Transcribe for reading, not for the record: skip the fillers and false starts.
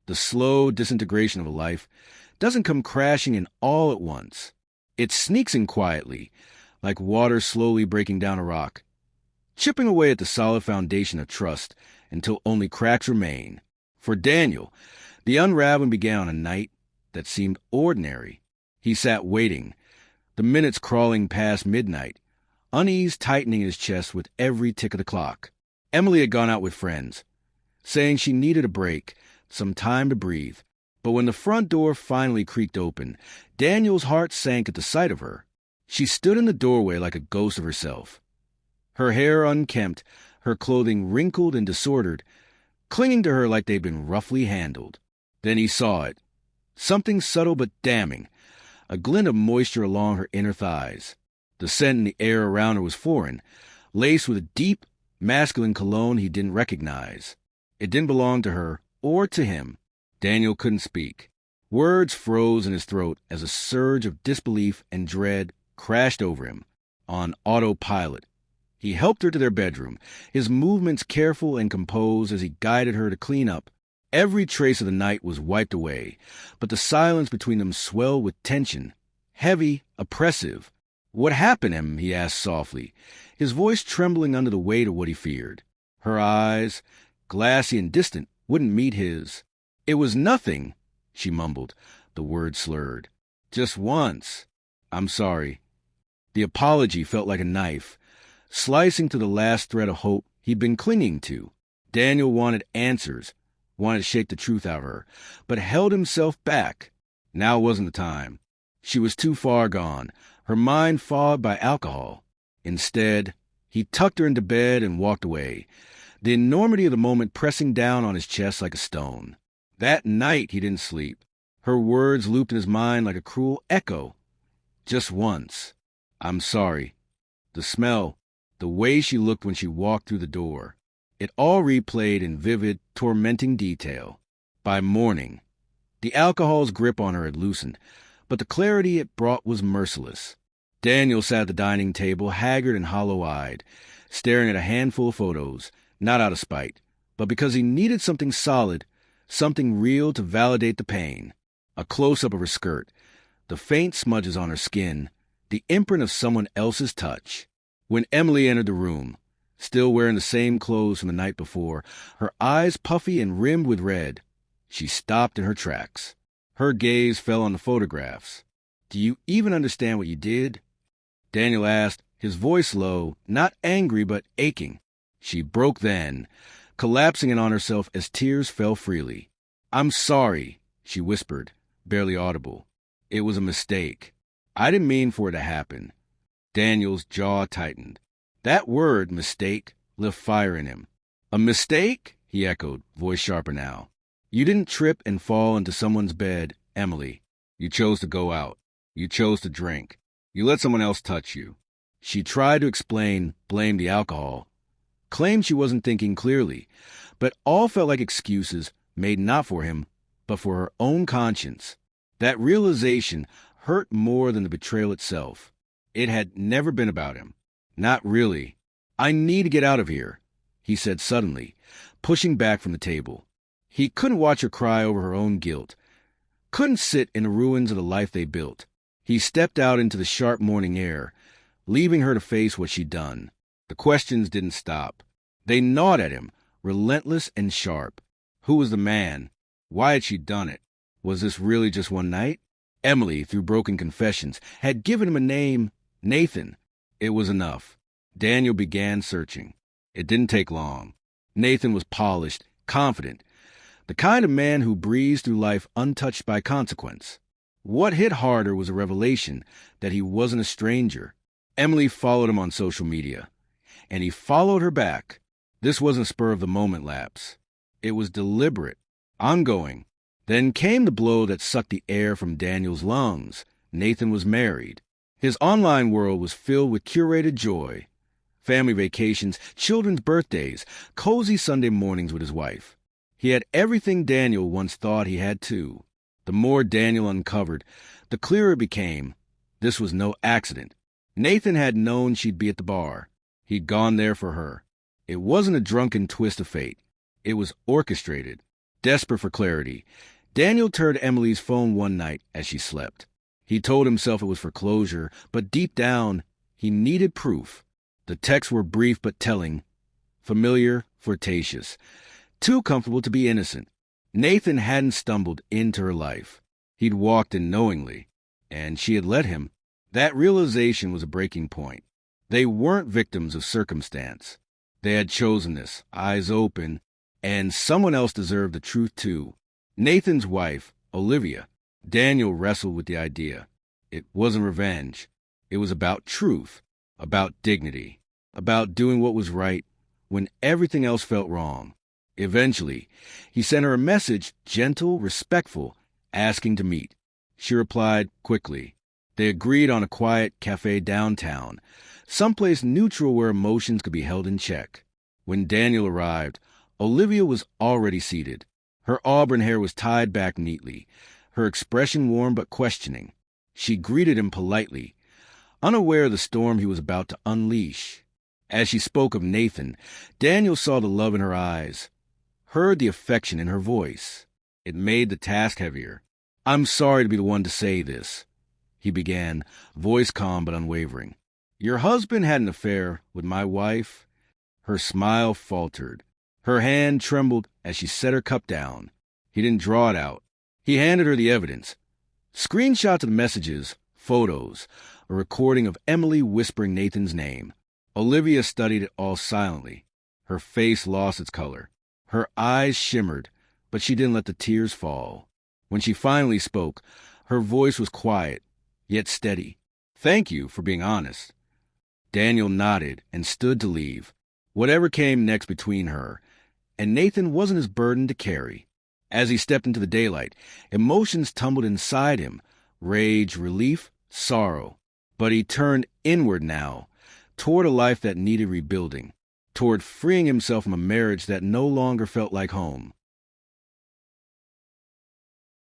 The slow disintegration of a life doesn't come crashing in all at once. It sneaks in quietly, like water slowly breaking down a rock, chipping away at the solid foundation of trust until only cracks remain. For Daniel, the unraveling began on a night that seemed ordinary. He sat waiting, the minutes crawling past midnight, unease tightening his chest with every tick of the clock. Emily had gone out with friends, saying she needed a break, some time to breathe. But when the front door finally creaked open, Daniel's heart sank at the sight of her. She stood in the doorway like a ghost of herself, her hair unkempt, her clothing wrinkled and disordered, clinging to her like they'd been roughly handled. Then he saw it. Something subtle but damning, a glint of moisture along her inner thighs. The scent in the air around her was foreign, laced with a deep, masculine cologne he didn't recognize. It didn't belong to her or to him. Daniel couldn't speak. Words froze in his throat as a surge of disbelief and dread crashed over him. On autopilot, he helped her to their bedroom, his movements careful and composed as he guided her to clean up. Every trace of the night was wiped away, but the silence between them swelled with tension, heavy, oppressive. "What happened, Em?" he asked softly, his voice trembling under the weight of what he feared. Her eyes, glassy and distant, wouldn't meet his. "It was nothing," she mumbled, the words slurred. "Just once. I'm sorry." The apology felt like a knife, slicing to the last thread of hope he'd been clinging to. Daniel wanted answers, wanted to shake the truth out of her, but held himself back. Now wasn't the time. She was too far gone, her mind fogged by alcohol. Instead, he tucked her into bed and walked away, the enormity of the moment pressing down on his chest like a stone. That night he didn't sleep. Her words looped in his mind like a cruel echo. Just once. I'm sorry. The smell, the way she looked when she walked through the door. It all replayed in vivid, tormenting detail. By morning, the alcohol's grip on her had loosened, but the clarity it brought was merciless. Daniel sat at the dining table, haggard and hollow-eyed, staring at a handful of photos, not out of spite, but because he needed something solid, something real to validate the pain. A close-up of her skirt, the faint smudges on her skin, the imprint of someone else's touch. When Emily entered the room, still wearing the same clothes from the night before, her eyes puffy and rimmed with red, she stopped in her tracks. Her gaze fell on the photographs. "Do you even understand what you did?" Daniel asked, his voice low, not angry but aching. She broke then, collapsing in on herself as tears fell freely. "I'm sorry," she whispered, barely audible. "It was a mistake. I didn't mean for it to happen." Daniel's jaw tightened. That word, mistake, lit fire in him. "A mistake?" he echoed, voice sharper now. "You didn't trip and fall into someone's bed, Emily. You chose to go out. You chose to drink. You let someone else touch you." She tried to explain, blamed the alcohol, claimed she wasn't thinking clearly, but all felt like excuses made not for him, but for her own conscience. That realization hurt more than the betrayal itself. It had never been about him. Not really. "I need to get out of here," he said suddenly, pushing back from the table. He couldn't watch her cry over her own guilt, couldn't sit in the ruins of the life they built. He stepped out into the sharp morning air, leaving her to face what she'd done. The questions didn't stop. They gnawed at him, relentless and sharp. Who was the man? Why had she done it? Was this really just one night? Emily, through broken confessions, had given him a name, Nathan. It was enough. Daniel began searching. It didn't take long. Nathan was polished, confident, the kind of man who breezed through life untouched by consequence. What hit harder was a revelation that he wasn't a stranger. Emily followed him on social media, and he followed her back. This wasn't a spur-of-the-moment lapse. It was deliberate, ongoing. Then came the blow that sucked the air from Daniel's lungs. Nathan was married. His online world was filled with curated joy. Family vacations, children's birthdays, cozy Sunday mornings with his wife. He had everything Daniel once thought he had too. The more Daniel uncovered, the clearer it became. This was no accident. Nathan had known she'd be at the bar. He'd gone there for her. It wasn't a drunken twist of fate. It was orchestrated. Desperate for clarity, Daniel turned Emily's phone one night as she slept. He told himself it was for closure, but deep down, he needed proof. The texts were brief but telling, familiar, flirtatious, too comfortable to be innocent. Nathan hadn't stumbled into her life. He'd walked in knowingly, and she had let him. That realization was a breaking point. They weren't victims of circumstance. They had chosen this, eyes open, and someone else deserved the truth too. Nathan's wife, Olivia. Daniel wrestled with the idea. It wasn't revenge. It was about truth, about dignity, about doing what was right when everything else felt wrong. Eventually, he sent her a message, gentle, respectful, asking to meet. She replied quickly. They agreed on a quiet cafe downtown, someplace neutral where emotions could be held in check. When Daniel arrived, Olivia was already seated. Her auburn hair was tied back neatly, her expression warm but questioning. She greeted him politely, unaware of the storm he was about to unleash. As she spoke of Nathan, Daniel saw the love in her eyes, heard the affection in her voice. It made the task heavier. "I'm sorry to be the one to say this," he began, voice calm but unwavering. "Your husband had an affair with my wife." Her smile faltered. Her hand trembled as she set her cup down. He didn't draw it out. He handed her the evidence. Screenshots of the messages, photos, a recording of Emily whispering Nathan's name. Olivia studied it all silently. Her face lost its color. Her eyes shimmered, but she didn't let the tears fall. When she finally spoke, her voice was quiet, yet steady. "Thank you for being honest." Daniel nodded and stood to leave. Whatever came next between her and Nathan wasn't his burden to carry. As he stepped into the daylight, emotions tumbled inside him, rage, relief, sorrow. But he turned inward now, toward a life that needed rebuilding, toward freeing himself from a marriage that no longer felt like home.